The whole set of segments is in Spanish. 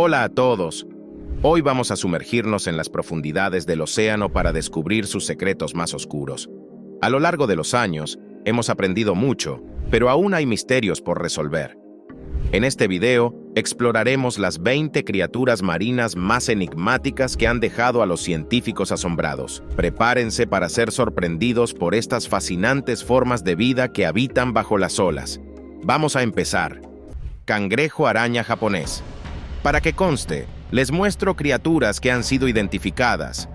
Hola a todos. Hoy vamos a sumergirnos en las profundidades del océano para descubrir sus secretos más oscuros. A lo largo de los años, hemos aprendido mucho, pero aún hay misterios por resolver. En este video, exploraremos las 20 criaturas marinas más enigmáticas que han dejado a los científicos asombrados. Prepárense para ser sorprendidos por estas fascinantes formas de vida que habitan bajo las olas. Vamos a empezar. Cangrejo araña japonés. Para que conste, les muestro criaturas que han sido identificadas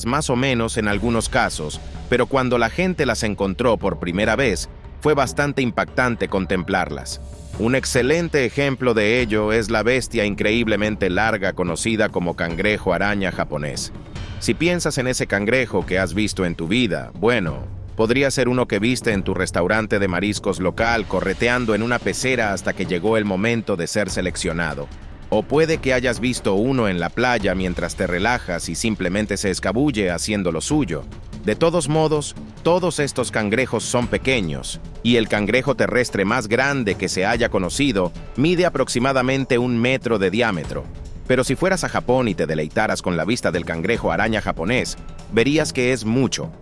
más o menos en algunos casos, pero cuando la gente las encontró por primera vez, fue bastante impactante contemplarlas. Un excelente ejemplo de ello es la bestia increíblemente larga conocida como cangrejo araña japonés. Si piensas en ese cangrejo que has visto en tu vida, bueno, podría ser uno que viste en tu restaurante de mariscos local correteando en una pecera hasta que llegó el momento de ser seleccionado. O puede que hayas visto uno en la playa mientras te relajas y simplemente se escabulle haciendo lo suyo. De todos modos, todos estos cangrejos son pequeños, y el cangrejo terrestre más grande que se haya conocido mide aproximadamente 1 metro de diámetro. Pero si fueras a Japón y te deleitaras con la vista del cangrejo araña japonés, verías que es mucho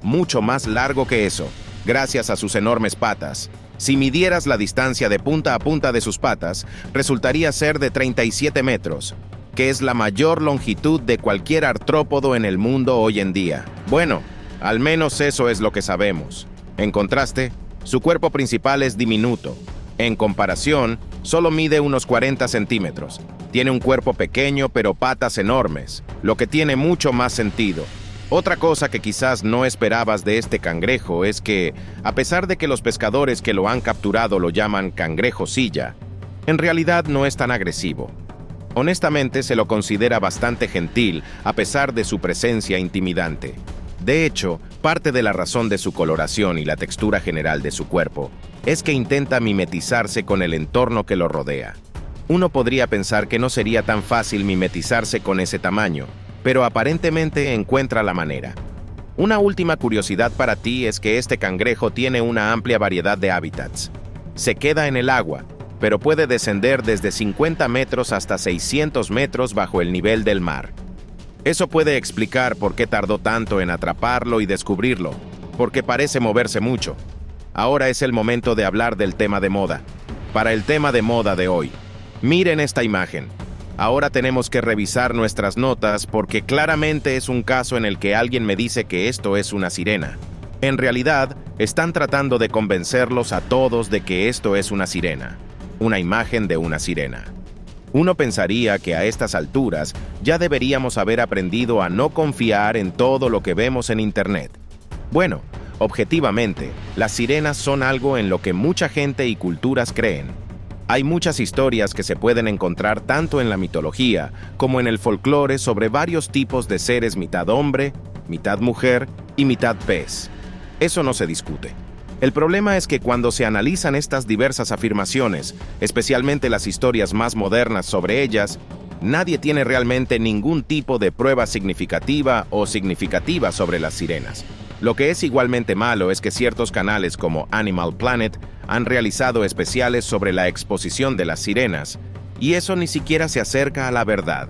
más largo que eso, gracias a sus enormes patas. Si midieras la distancia de punta a punta de sus patas, resultaría ser de 37 metros, que es la mayor longitud de cualquier artrópodo en el mundo hoy en día. Bueno, al menos eso es lo que sabemos. En contraste, su cuerpo principal es diminuto. En comparación, solo mide unos 40 centímetros. Tiene un cuerpo pequeño pero patas enormes, lo que tiene mucho más sentido. Otra cosa que quizás no esperabas de este cangrejo es que, a pesar de que los pescadores que lo han capturado lo llaman cangrejo silla, en realidad no es tan agresivo. Honestamente, se lo considera bastante gentil a pesar de su presencia intimidante. De hecho, parte de la razón de su coloración y la textura general de su cuerpo es que intenta mimetizarse con el entorno que lo rodea. Uno podría pensar que no sería tan fácil mimetizarse con ese tamaño, pero aparentemente encuentra la manera. Una última curiosidad para ti es que este cangrejo tiene una amplia variedad de hábitats. Se queda en el agua, pero puede descender desde 50 metros hasta 600 metros bajo el nivel del mar. Eso puede explicar por qué tardó tanto en atraparlo y descubrirlo, porque parece moverse mucho. Ahora es el momento de hablar del tema de moda. Para el tema de moda de hoy, miren esta imagen. Ahora tenemos que revisar nuestras notas porque claramente es un caso en el que alguien me dice que esto es una sirena. En realidad, están tratando de convencerlos a todos de que esto es una sirena, una imagen de una sirena. Uno pensaría que a estas alturas ya deberíamos haber aprendido a no confiar en todo lo que vemos en Internet. Bueno, objetivamente, las sirenas son algo en lo que mucha gente y culturas creen. Hay muchas historias que se pueden encontrar tanto en la mitología como en el folclore sobre varios tipos de seres mitad hombre, mitad mujer y mitad pez. Eso no se discute. El problema es que cuando se analizan estas diversas afirmaciones, especialmente las historias más modernas sobre ellas, nadie tiene realmente ningún tipo de prueba significativa sobre las sirenas. Lo que es igualmente malo es que ciertos canales como Animal Planet han realizado especiales sobre la exposición de las sirenas, y eso ni siquiera se acerca a la verdad.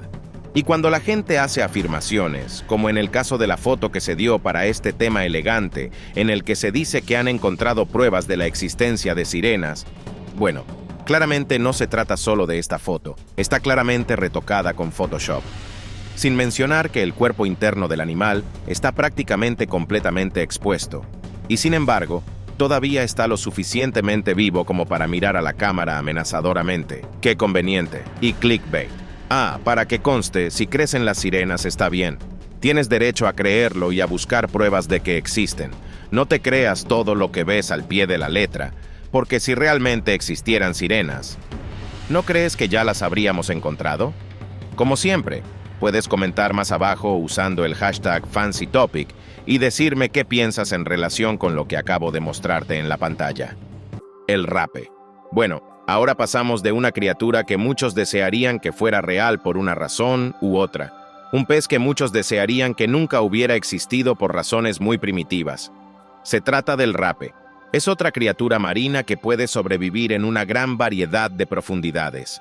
Y cuando la gente hace afirmaciones, como en el caso de la foto que se dio para este tema elegante, en el que se dice que han encontrado pruebas de la existencia de sirenas, bueno, claramente no se trata solo de esta foto, está claramente retocada con Photoshop. Sin mencionar que el cuerpo interno del animal está prácticamente completamente expuesto, y sin embargo, todavía está lo suficientemente vivo como para mirar a la cámara amenazadoramente. ¡Qué conveniente! Y clickbait. Para que conste, si crees en las sirenas está bien. Tienes derecho a creerlo y a buscar pruebas de que existen. No te creas todo lo que ves al pie de la letra, porque si realmente existieran sirenas, ¿no crees que ya las habríamos encontrado? Como siempre, puedes comentar más abajo usando el hashtag FancyTopic y decirme qué piensas en relación con lo que acabo de mostrarte en la pantalla. El rape. Bueno, ahora pasamos de una criatura que muchos desearían que fuera real por una razón u otra. Un pez que muchos desearían que nunca hubiera existido por razones muy primitivas. Se trata del rape. Es otra criatura marina que puede sobrevivir en una gran variedad de profundidades.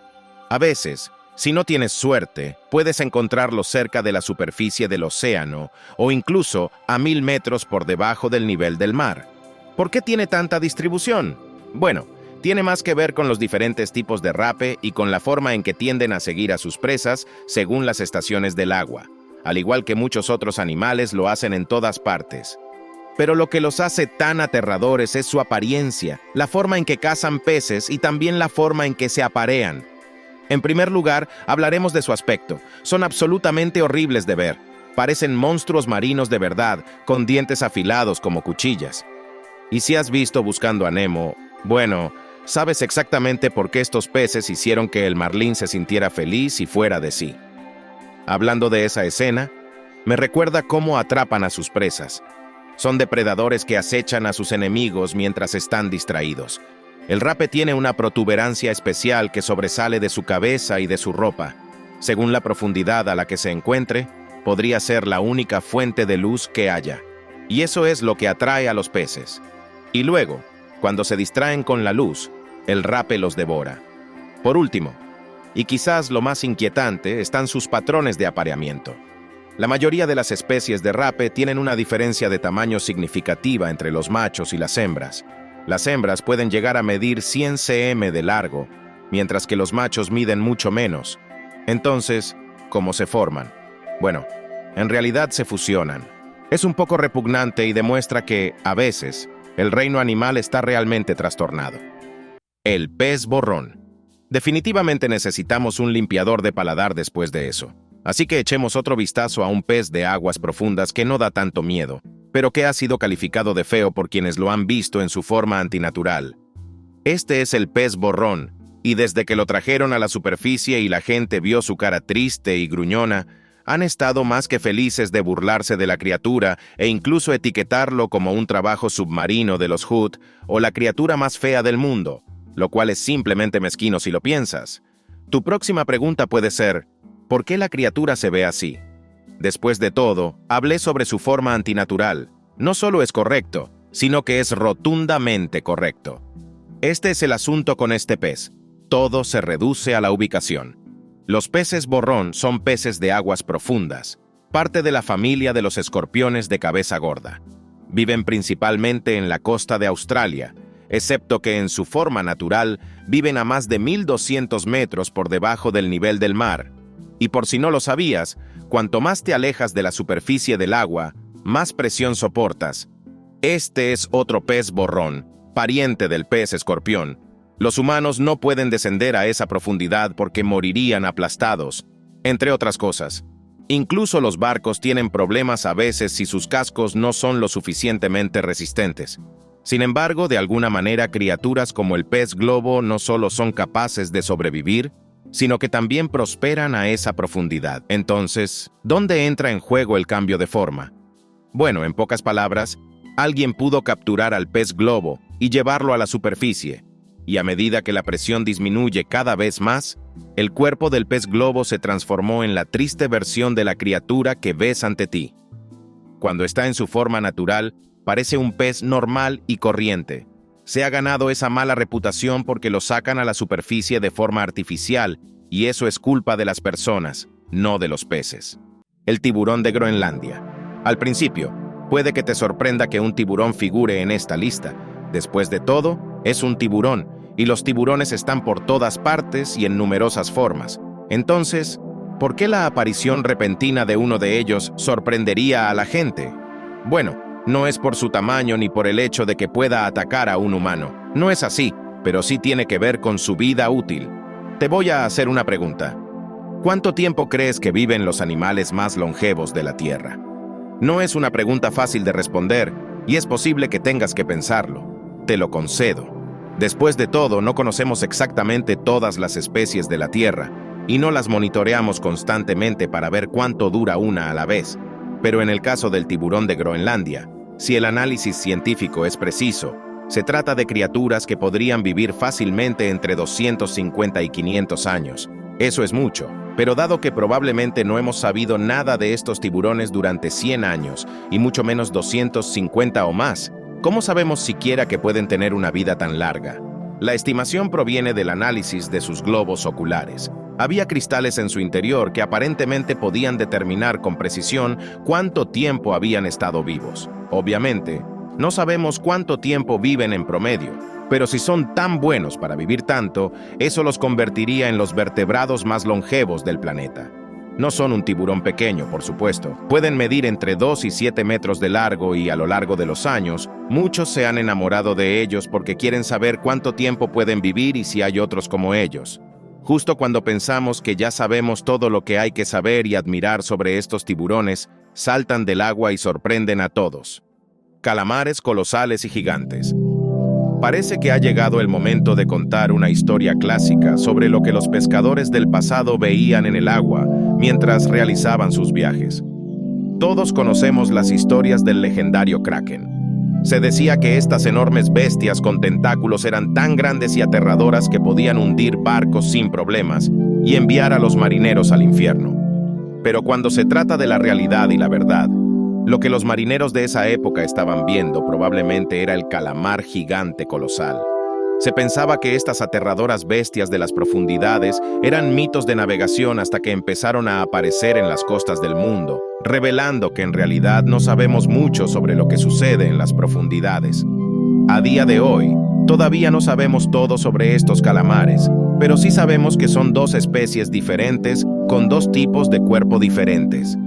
A veces, Si no tienes suerte, puedes encontrarlos cerca de la superficie del océano o incluso a 1000 metros por debajo del nivel del mar. ¿Por qué tiene tanta distribución? Bueno, tiene más que ver con los diferentes tipos de rape y con la forma en que tienden a seguir a sus presas según las estaciones del agua, al igual que muchos otros animales lo hacen en todas partes. Pero lo que los hace tan aterradores es su apariencia, la forma en que cazan peces y también la forma en que se aparean. En primer lugar, hablaremos de su aspecto. Son absolutamente horribles de ver. Parecen monstruos marinos de verdad, con dientes afilados como cuchillas. Y si has visto Buscando a Nemo, bueno, sabes exactamente por qué estos peces hicieron que el marlín se sintiera feliz y fuera de sí. Hablando de esa escena, me recuerda cómo atrapan a sus presas. Son depredadores que acechan a sus enemigos mientras están distraídos. El rape tiene una protuberancia especial que sobresale de su cabeza y de su ropa. Según la profundidad a la que se encuentre, podría ser la única fuente de luz que haya. Y eso es lo que atrae a los peces. Y luego, cuando se distraen con la luz, el rape los devora. Por último, y quizás lo más inquietante, están sus patrones de apareamiento. La mayoría de las especies de rape tienen una diferencia de tamaño significativa entre los machos y las hembras. Las hembras pueden llegar a medir 100 cm de largo, mientras que los machos miden mucho menos. Entonces, ¿cómo se forman? Bueno, en realidad se fusionan. Es un poco repugnante y demuestra que, a veces, el reino animal está realmente trastornado. El pez borrón. Definitivamente necesitamos un limpiador de paladar después de eso. Así que echemos otro vistazo a un pez de aguas profundas que no da tanto miedo, pero que ha sido calificado de feo por quienes lo han visto en su forma antinatural. Este es el pez borrón, y desde que lo trajeron a la superficie y la gente vio su cara triste y gruñona, han estado más que felices de burlarse de la criatura e incluso etiquetarlo como un trabajo submarino de los Hood o la criatura más fea del mundo, lo cual es simplemente mezquino si lo piensas. Tu próxima pregunta puede ser, ¿por qué la criatura se ve así? Después de todo, hablé sobre su forma antinatural. No solo es correcto, sino que es rotundamente correcto. Este es el asunto con este pez. Todo se reduce a la ubicación. Los peces borrón son peces de aguas profundas, parte de la familia de los escorpiones de cabeza gorda. Viven principalmente en la costa de Australia, excepto que en su forma natural viven a más de 1200 metros por debajo del nivel del mar. Y por si no lo sabías, cuanto más te alejas de la superficie del agua, más presión soportas. Este es otro pez borrón, pariente del pez escorpión. Los humanos no pueden descender a esa profundidad porque morirían aplastados, entre otras cosas. Incluso los barcos tienen problemas a veces si sus cascos no son lo suficientemente resistentes. Sin embargo, de alguna manera, criaturas como el pez globo no solo son capaces de sobrevivir, sino que también prosperan a esa profundidad. Entonces, ¿dónde entra en juego el cambio de forma? Bueno, en pocas palabras, alguien pudo capturar al pez globo y llevarlo a la superficie. Y a medida que la presión disminuye cada vez más, el cuerpo del pez globo se transformó en la triste versión de la criatura que ves ante ti. Cuando está en su forma natural, parece un pez normal y corriente. Se ha ganado esa mala reputación porque lo sacan a la superficie de forma artificial, y eso es culpa de las personas, no de los peces. El tiburón de Groenlandia. Al principio, puede que te sorprenda que un tiburón figure en esta lista. Después de todo, es un tiburón, y los tiburones están por todas partes y en numerosas formas. Entonces, ¿por qué la aparición repentina de uno de ellos sorprendería a la gente? Bueno, no es por su tamaño ni por el hecho de que pueda atacar a un humano. No es así, pero sí tiene que ver con su vida útil. Te voy a hacer una pregunta. ¿Cuánto tiempo crees que viven los animales más longevos de la Tierra? No es una pregunta fácil de responder, y es posible que tengas que pensarlo. Te lo concedo. Después de todo, no conocemos exactamente todas las especies de la Tierra, y no las monitoreamos constantemente para ver cuánto dura una a la vez. Pero en el caso del tiburón de Groenlandia, si el análisis científico es preciso, se trata de criaturas que podrían vivir fácilmente entre 250 y 500 años. Eso es mucho, pero dado que probablemente no hemos sabido nada de estos tiburones durante 100 años, y mucho menos 250 o más, ¿cómo sabemos siquiera que pueden tener una vida tan larga? La estimación proviene del análisis de sus globos oculares. Había cristales en su interior que aparentemente podían determinar con precisión cuánto tiempo habían estado vivos. Obviamente, no sabemos cuánto tiempo viven en promedio, pero si son tan buenos para vivir tanto, eso los convertiría en los vertebrados más longevos del planeta. No son un tiburón pequeño, por supuesto. Pueden medir entre 2 y 7 metros de largo y a lo largo de los años, muchos se han enamorado de ellos porque quieren saber cuánto tiempo pueden vivir y si hay otros como ellos. Justo cuando pensamos que ya sabemos todo lo que hay que saber y admirar sobre estos tiburones, saltan del agua y sorprenden a todos. Calamares colosales y gigantes. Parece que ha llegado el momento de contar una historia clásica sobre lo que los pescadores del pasado veían en el agua mientras realizaban sus viajes. Todos conocemos las historias del legendario Kraken. Se decía que estas enormes bestias con tentáculos eran tan grandes y aterradoras que podían hundir barcos sin problemas y enviar a los marineros al infierno. Pero cuando se trata de la realidad y la verdad, lo que los marineros de esa época estaban viendo probablemente era el calamar gigante colosal. Se pensaba que estas aterradoras bestias de las profundidades eran mitos de navegación hasta que empezaron a aparecer en las costas del mundo, revelando que en realidad no sabemos mucho sobre lo que sucede en las profundidades. A día de hoy, todavía no sabemos todo sobre estos calamares, pero sí sabemos que son dos especies diferentes con dos tipos de cuerpo diferentes.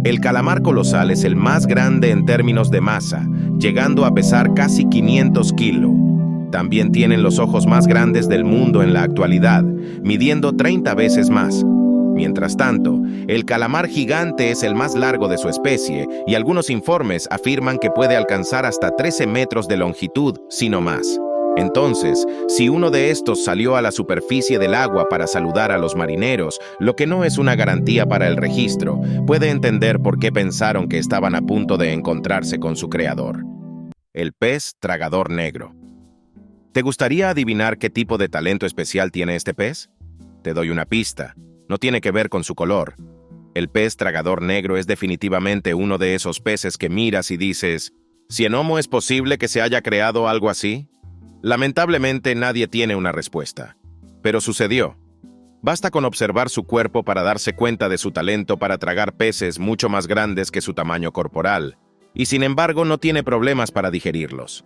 El calamar colosal es el más grande en términos de masa, llegando a pesar casi 500 kilos. También tienen los ojos más grandes del mundo en la actualidad, midiendo 30 veces más. Mientras tanto, el calamar gigante es el más largo de su especie y algunos informes afirman que puede alcanzar hasta 13 metros de longitud, si no más. Entonces, si uno de estos salió a la superficie del agua para saludar a los marineros, lo que no es una garantía para el registro, puede entender por qué pensaron que estaban a punto de encontrarse con su creador. El pez tragador negro. ¿Te gustaría adivinar qué tipo de talento especial tiene este pez? Te doy una pista. No tiene que ver con su color. El pez tragador negro es definitivamente uno de esos peces que miras y dices, ¿si en Homo es posible que se haya creado algo así? Lamentablemente nadie tiene una respuesta, pero sucedió. Basta con observar su cuerpo para darse cuenta de su talento para tragar peces mucho más grandes que su tamaño corporal, y sin embargo no tiene problemas para digerirlos.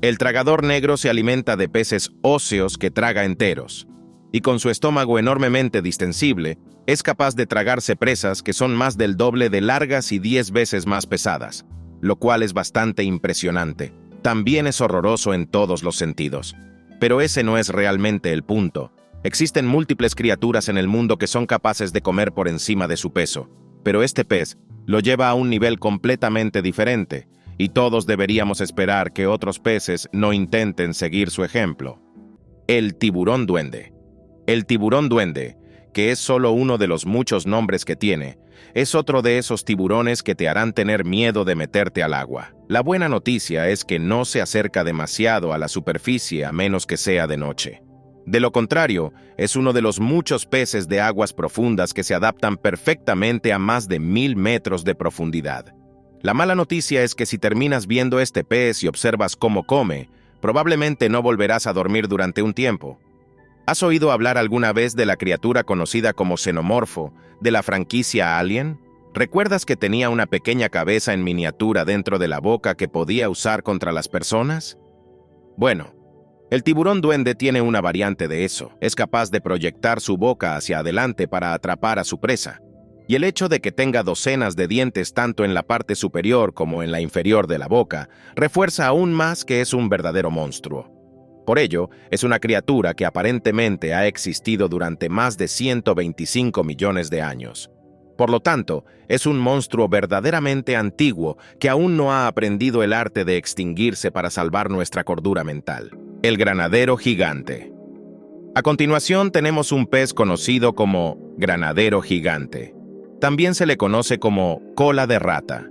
El tragador negro se alimenta de peces óseos que traga enteros, y con su estómago enormemente distensible, es capaz de tragarse presas que son más del doble de largas y 10 veces más pesadas, lo cual es bastante impresionante. También es horroroso en todos los sentidos. Pero ese no es realmente el punto. Existen múltiples criaturas en el mundo que son capaces de comer por encima de su peso, pero este pez lo lleva a un nivel completamente diferente, y todos deberíamos esperar que otros peces no intenten seguir su ejemplo. El tiburón duende. El tiburón duende, que es solo uno de los muchos nombres que tiene, es otro de esos tiburones que te harán tener miedo de meterte al agua. La buena noticia es que no se acerca demasiado a la superficie a menos que sea de noche. De lo contrario, es uno de los muchos peces de aguas profundas que se adaptan perfectamente a más de 1000 metros de profundidad. La mala noticia es que si terminas viendo este pez y observas cómo come, probablemente no volverás a dormir durante un tiempo. ¿Has oído hablar alguna vez de la criatura conocida como xenomorfo de la franquicia Alien? ¿Recuerdas que tenía una pequeña cabeza en miniatura dentro de la boca que podía usar contra las personas? Bueno, el tiburón duende tiene una variante de eso. Es capaz de proyectar su boca hacia adelante para atrapar a su presa. Y el hecho de que tenga docenas de dientes tanto en la parte superior como en la inferior de la boca, refuerza aún más que es un verdadero monstruo. Por ello, es una criatura que aparentemente ha existido durante más de 125 millones de años. Por lo tanto, es un monstruo verdaderamente antiguo que aún no ha aprendido el arte de extinguirse para salvar nuestra cordura mental. El granadero gigante. A continuación tenemos un pez conocido como granadero gigante. También se le conoce como cola de rata.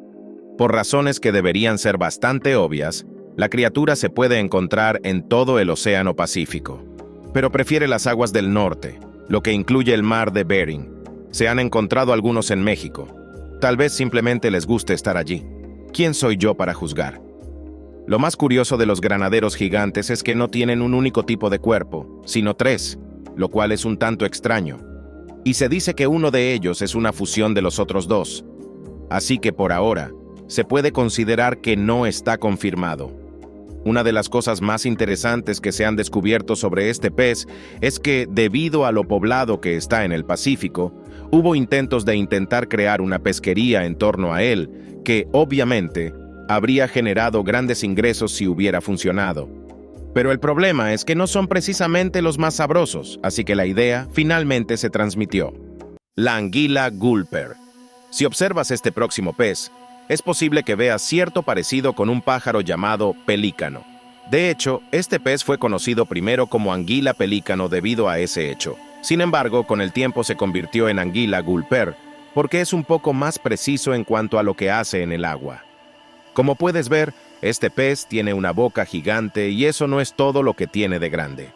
Por razones que deberían ser bastante obvias, la criatura se puede encontrar en todo el Océano Pacífico, pero prefiere las aguas del norte, lo que incluye el mar de Bering. Se han encontrado algunos en México. Tal vez simplemente les guste estar allí. ¿Quién soy yo para juzgar? Lo más curioso de los granaderos gigantes es que no tienen un único tipo de cuerpo, sino 3, lo cual es un tanto extraño. y se dice que uno de ellos es una fusión de los otros dos. Así que por ahora, se puede considerar que no está confirmado. Una de las cosas más interesantes que se han descubierto sobre este pez es que, debido a lo poblado que está en el Pacífico, hubo intentos de intentar crear una pesquería en torno a él, que, obviamente, habría generado grandes ingresos si hubiera funcionado. Pero el problema es que no son precisamente los más sabrosos, así que la idea finalmente se transmitió. La anguila gulper. Si observas este próximo pez, es posible que veas cierto parecido con un pájaro llamado pelícano. De hecho, este pez fue conocido primero como anguila pelícano debido a ese hecho. Sin embargo, con el tiempo se convirtió en anguila gulper, porque es un poco más preciso en cuanto a lo que hace en el agua. Como puedes ver, este pez tiene una boca gigante y eso no es todo lo que tiene de grande.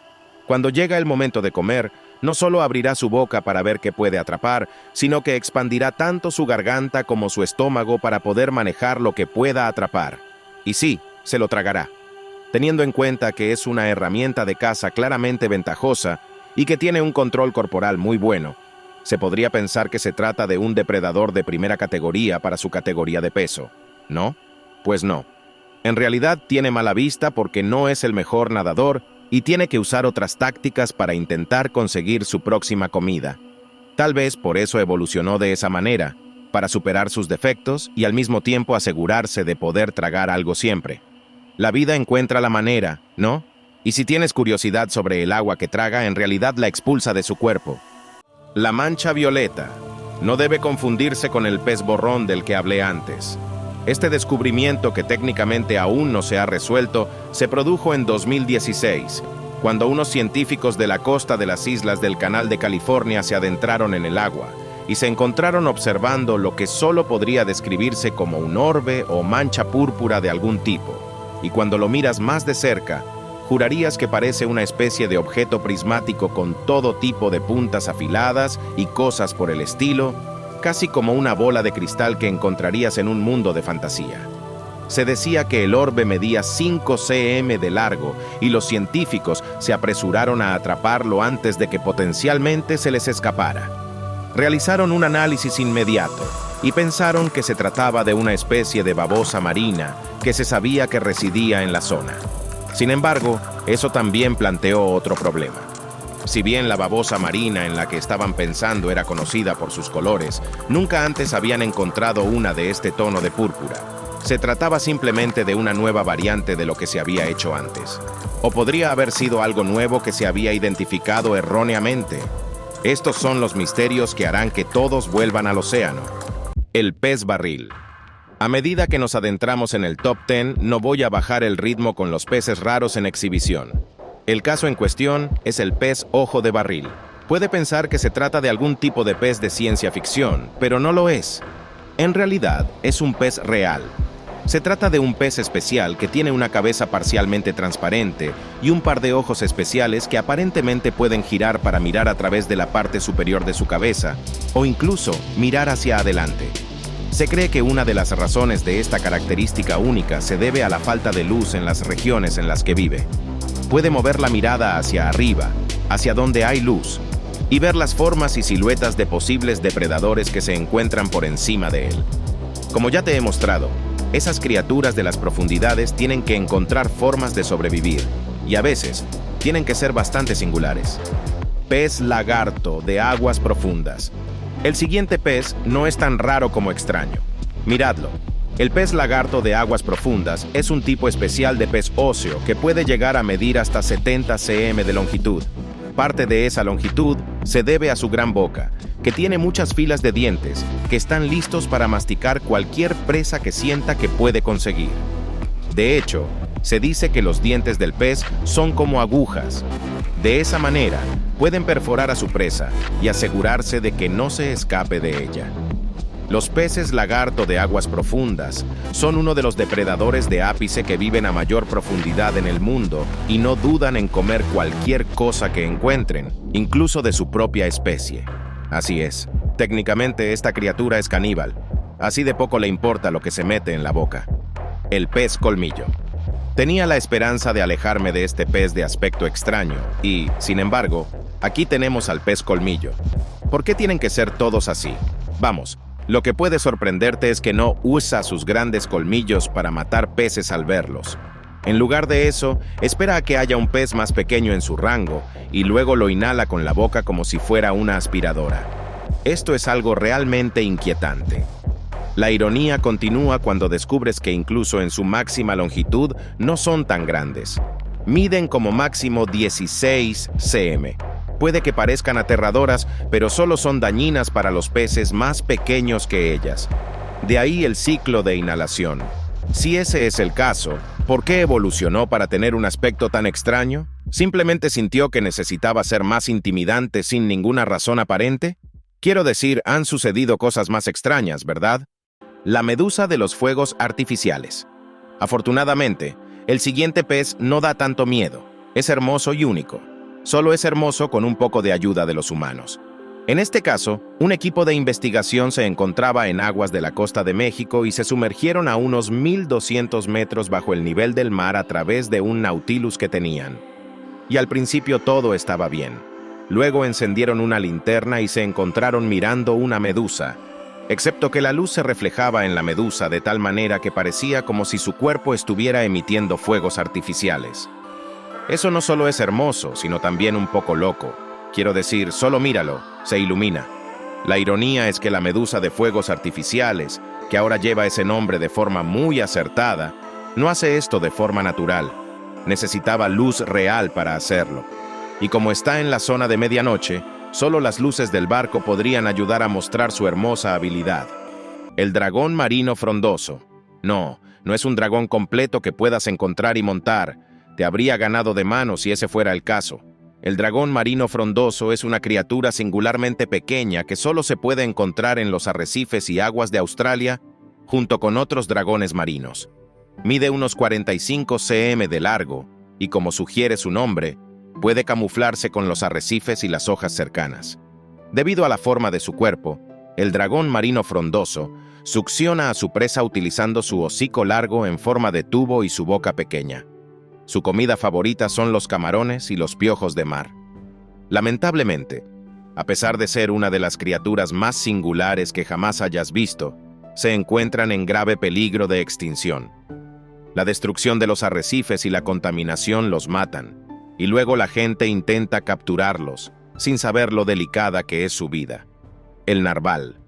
Cuando llega el momento de comer, no solo abrirá su boca para ver qué puede atrapar, sino que expandirá tanto su garganta como su estómago para poder manejar lo que pueda atrapar. Y sí, se lo tragará. Teniendo en cuenta que es una herramienta de caza claramente ventajosa y que tiene un control corporal muy bueno, se podría pensar que se trata de un depredador de primera categoría para su categoría de peso, ¿no? Pues no. En realidad tiene mala vista porque no es el mejor nadador y tiene que usar otras tácticas para intentar conseguir su próxima comida. Tal vez por eso evolucionó de esa manera, para superar sus defectos y al mismo tiempo asegurarse de poder tragar algo siempre. La vida encuentra la manera, ¿no? Y si tienes curiosidad sobre el agua que traga, en realidad la expulsa de su cuerpo. La mancha violeta no debe confundirse con el pez borrón del que hablé antes. Este descubrimiento, que técnicamente aún no se ha resuelto, se produjo en 2016, cuando unos científicos de la costa de las islas del Canal de California se adentraron en el agua y se encontraron observando lo que solo podría describirse como un orbe o mancha púrpura de algún tipo. Y cuando lo miras más de cerca, jurarías que parece una especie de objeto prismático con todo tipo de puntas afiladas y cosas por el estilo, casi como una bola de cristal que encontrarías en un mundo de fantasía. Se decía que el orbe medía 5 cm de largo y los científicos se apresuraron a atraparlo antes de que potencialmente se les escapara. Realizaron un análisis inmediato y pensaron que se trataba de una especie de babosa marina que se sabía que residía en la zona. Sin embargo, eso también planteó otro problema. Si bien la babosa marina en la que estaban pensando era conocida por sus colores, nunca antes habían encontrado una de este tono de púrpura. Se trataba simplemente de una nueva variante de lo que se había hecho antes. O podría haber sido algo nuevo que se había identificado erróneamente. Estos son los misterios que harán que todos vuelvan al océano. El pez barril. A medida que nos adentramos en el top 10, no voy a bajar el ritmo con los peces raros en exhibición. El caso en cuestión es el pez ojo de barril. Puede pensar que se trata de algún tipo de pez de ciencia ficción, pero no lo es. En realidad, es un pez real. Se trata de un pez especial que tiene una cabeza parcialmente transparente y un par de ojos especiales que aparentemente pueden girar para mirar a través de la parte superior de su cabeza, o incluso mirar hacia adelante. Se cree que una de las razones de esta característica única se debe a la falta de luz en las regiones en las que vive. Puede mover la mirada hacia arriba, hacia donde hay luz, y ver las formas y siluetas de posibles depredadores que se encuentran por encima de él. Como ya te he mostrado, esas criaturas de las profundidades tienen que encontrar formas de sobrevivir, y a veces tienen que ser bastante singulares. Pez lagarto de aguas profundas. El siguiente pez no es tan raro como extraño. Miradlo. El pez lagarto de aguas profundas es un tipo especial de pez óseo que puede llegar a medir hasta 70 cm de longitud. Parte de esa longitud se debe a su gran boca, que tiene muchas filas de dientes que están listos para masticar cualquier presa que sienta que puede conseguir. De hecho, se dice que los dientes del pez son como agujas. De esa manera, pueden perforar a su presa y asegurarse de que no se escape de ella. Los peces lagarto de aguas profundas son uno de los depredadores de ápice que viven a mayor profundidad en el mundo y no dudan en comer cualquier cosa que encuentren, incluso de su propia especie. Así es, técnicamente esta criatura es caníbal. Así de poco le importa lo que se mete en la boca. El pez colmillo. Tenía la esperanza de alejarme de este pez de aspecto extraño y, sin embargo, aquí tenemos al pez colmillo. ¿Por qué tienen que ser todos así? Vamos, lo que puede sorprenderte es que no usa sus grandes colmillos para matar peces al verlos. En lugar de eso, espera a que haya un pez más pequeño en su rango y luego lo inhala con la boca como si fuera una aspiradora. Esto es algo realmente inquietante. La ironía continúa cuando descubres que incluso en su máxima longitud no son tan grandes. Miden como máximo 16 cm. Puede que parezcan aterradoras, pero solo son dañinas para los peces más pequeños que ellas. De ahí el ciclo de inhalación. Si ese es el caso, ¿por qué evolucionó para tener un aspecto tan extraño? ¿Simplemente sintió que necesitaba ser más intimidante sin ninguna razón aparente? Quiero decir, han sucedido cosas más extrañas, ¿verdad? La medusa de los fuegos artificiales. Afortunadamente, el siguiente pez no da tanto miedo. Es hermoso y único. Solo es hermoso con un poco de ayuda de los humanos. En este caso, un equipo de investigación se encontraba en aguas de la costa de México y se sumergieron a unos 1,200 metros bajo el nivel del mar a través de un Nautilus que tenían. Y al principio todo estaba bien. Luego encendieron una linterna y se encontraron mirando una medusa, excepto que la luz se reflejaba en la medusa de tal manera que parecía como si su cuerpo estuviera emitiendo fuegos artificiales. Eso no solo es hermoso, sino también un poco loco. Quiero decir, solo míralo, se ilumina. La ironía es que la medusa de fuegos artificiales, que ahora lleva ese nombre de forma muy acertada, no hace esto de forma natural. Necesitaba luz real para hacerlo. Y como está en la zona de medianoche, solo las luces del barco podrían ayudar a mostrar su hermosa habilidad. El dragón marino frondoso. No es un dragón completo que puedas encontrar y montar. Te habría ganado de mano si ese fuera el caso. El dragón marino frondoso es una criatura singularmente pequeña que solo se puede encontrar en los arrecifes y aguas de Australia, junto con otros dragones marinos. Mide unos 45 cm de largo y, como sugiere su nombre, puede camuflarse con los arrecifes y las hojas cercanas. Debido a la forma de su cuerpo, el dragón marino frondoso succiona a su presa utilizando su hocico largo en forma de tubo y su boca pequeña. Su comida favorita son los camarones y los piojos de mar. Lamentablemente, a pesar de ser una de las criaturas más singulares que jamás hayas visto, se encuentran en grave peligro de extinción. La destrucción de los arrecifes y la contaminación los matan, y luego la gente intenta capturarlos, sin saber lo delicada que es su vida. El narval.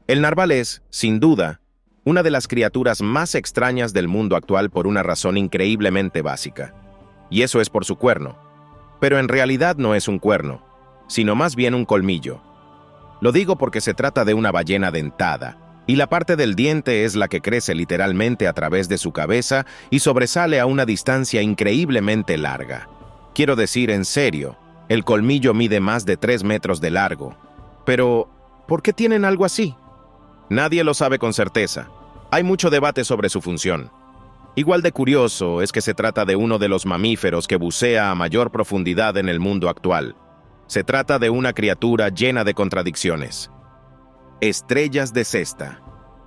El narval es, sin duda, una de las criaturas más extrañas del mundo actual por una razón increíblemente básica. Y eso es por su cuerno. Pero en realidad no es un cuerno, sino más bien un colmillo. Lo digo porque se trata de una ballena dentada, y la parte del diente es la que crece literalmente a través de su cabeza y sobresale a una distancia increíblemente larga. Quiero decir, en serio, el colmillo mide más de 3 metros de largo. Pero, ¿por qué tienen algo así? Nadie lo sabe con certeza. Hay mucho debate sobre su función. Igual de curioso es que se trata de uno de los mamíferos que bucea a mayor profundidad en el mundo actual. Se trata de una criatura llena de contradicciones. Estrellas de cesta.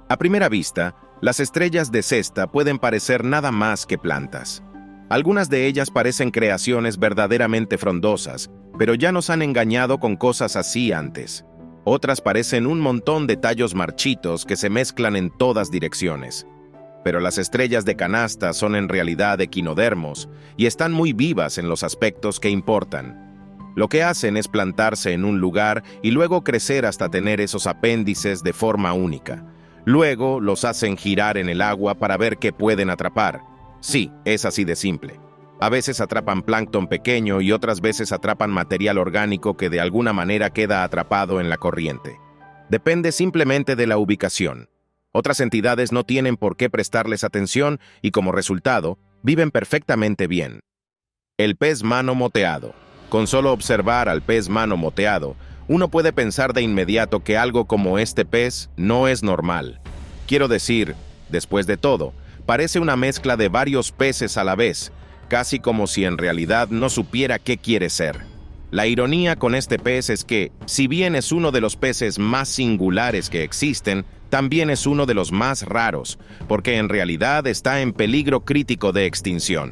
A primera vista, las estrellas de cesta pueden parecer nada más que plantas. Algunas de ellas parecen creaciones verdaderamente frondosas, pero ya nos han engañado con cosas así antes. Otras parecen un montón de tallos marchitos que se mezclan en todas direcciones. Pero las estrellas de canasta son en realidad equinodermos y están muy vivas en los aspectos que importan. Lo que hacen es plantarse en un lugar y luego crecer hasta tener esos apéndices de forma única. Luego los hacen girar en el agua para ver qué pueden atrapar. Sí, es así de simple. A veces atrapan plancton pequeño y otras veces atrapan material orgánico que de alguna manera queda atrapado en la corriente. Depende simplemente de la ubicación. Otras entidades no tienen por qué prestarles atención y, como resultado, viven perfectamente bien. El pez mano moteado. Con solo observar al pez mano moteado, uno puede pensar de inmediato que algo como este pez no es normal. Quiero decir, después de todo, parece una mezcla de varios peces a la vez, casi como si en realidad no supiera qué quiere ser. La ironía con este pez es que, si bien es uno de los peces más singulares que existen, también es uno de los más raros, porque en realidad está en peligro crítico de extinción.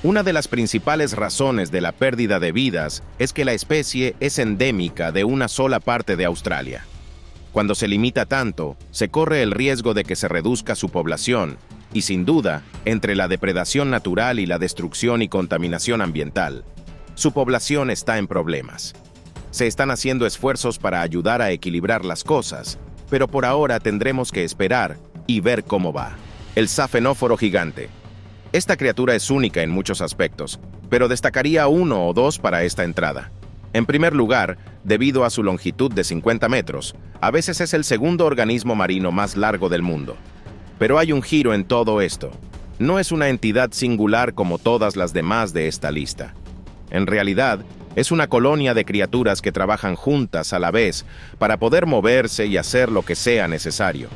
Una de las principales razones de la pérdida de vidas es que la especie es endémica de una sola parte de Australia. Cuando se limita tanto, se corre el riesgo de que se reduzca su población, y sin duda, entre la depredación natural y la destrucción y contaminación ambiental, su población está en problemas. Se están haciendo esfuerzos para ayudar a equilibrar las cosas, pero por ahora tendremos que esperar y ver cómo va. El safenóforo gigante. Esta criatura es única en muchos aspectos, pero destacaría uno o dos para esta entrada. En primer lugar, debido a su longitud de 50 metros, a veces es el segundo organismo marino más largo del mundo. Pero hay un giro en todo esto. No es una entidad singular como todas las demás de esta lista. En realidad, es una colonia de criaturas que trabajan juntas a la vez para poder moverse y hacer lo que sea necesario.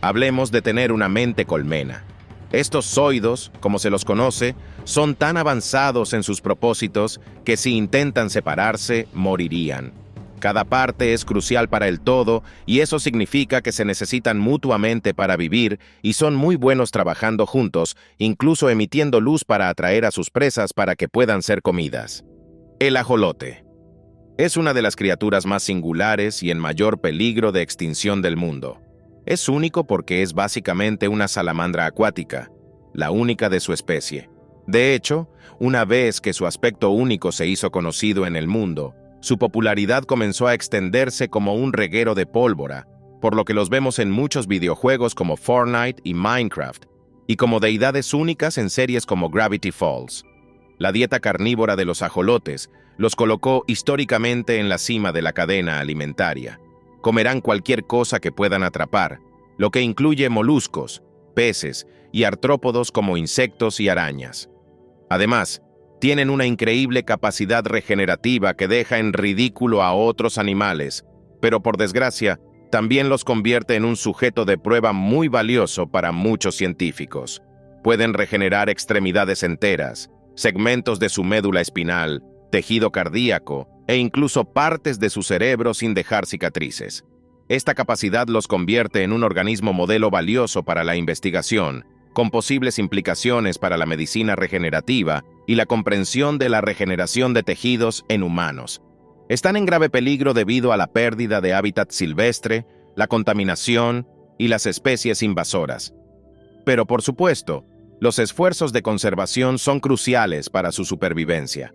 Hablemos de tener una mente colmena. Estos zoidos, como se los conoce, son tan avanzados en sus propósitos que si intentan separarse, morirían. Cada parte es crucial para el todo y eso significa que se necesitan mutuamente para vivir y son muy buenos trabajando juntos, incluso emitiendo luz para atraer a sus presas para que puedan ser comidas. El ajolote. Es una de las criaturas más singulares y en mayor peligro de extinción del mundo. Es único porque es básicamente una salamandra acuática, la única de su especie. De hecho, una vez que su aspecto único se hizo conocido en el mundo, su popularidad comenzó a extenderse como un reguero de pólvora, por lo que los vemos en muchos videojuegos como Fortnite y Minecraft, y como deidades únicas en series como Gravity Falls. La dieta carnívora de los ajolotes los colocó históricamente en la cima de la cadena alimentaria. Comerán cualquier cosa que puedan atrapar, lo que incluye moluscos, peces y artrópodos como insectos y arañas. Además, tienen una increíble capacidad regenerativa que deja en ridículo a otros animales, pero por desgracia, también los convierte en un sujeto de prueba muy valioso para muchos científicos. Pueden regenerar extremidades enteras, segmentos de su médula espinal, tejido cardíaco e incluso partes de su cerebro sin dejar cicatrices. Esta capacidad los convierte en un organismo modelo valioso para la investigación, con posibles implicaciones para la medicina regenerativa y la comprensión de la regeneración de tejidos en humanos. Están en grave peligro debido a la pérdida de hábitat silvestre, la contaminación y las especies invasoras. Pero por supuesto, los esfuerzos de conservación son cruciales para su supervivencia.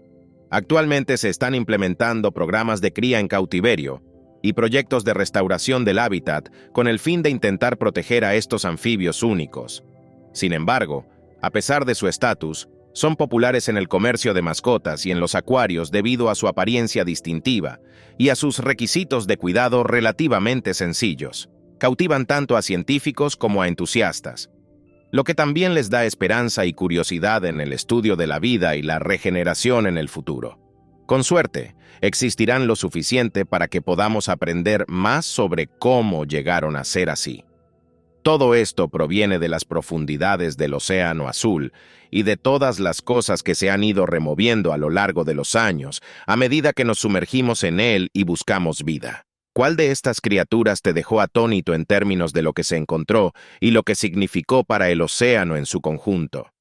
Actualmente se están implementando programas de cría en cautiverio y proyectos de restauración del hábitat con el fin de intentar proteger a estos anfibios únicos. Sin embargo, a pesar de su estatus, son populares en el comercio de mascotas y en los acuarios debido a su apariencia distintiva y a sus requisitos de cuidado relativamente sencillos. Cautivan tanto a científicos como a entusiastas, lo que también les da esperanza y curiosidad en el estudio de la vida y la regeneración en el futuro. Con suerte, existirán lo suficiente para que podamos aprender más sobre cómo llegaron a ser así. Todo esto proviene de las profundidades del Océano Azul y de todas las cosas que se han ido removiendo a lo largo de los años a medida que nos sumergimos en él y buscamos vida. ¿Cuál de estas criaturas te dejó atónito en términos de lo que se encontró y lo que significó para el océano en su conjunto?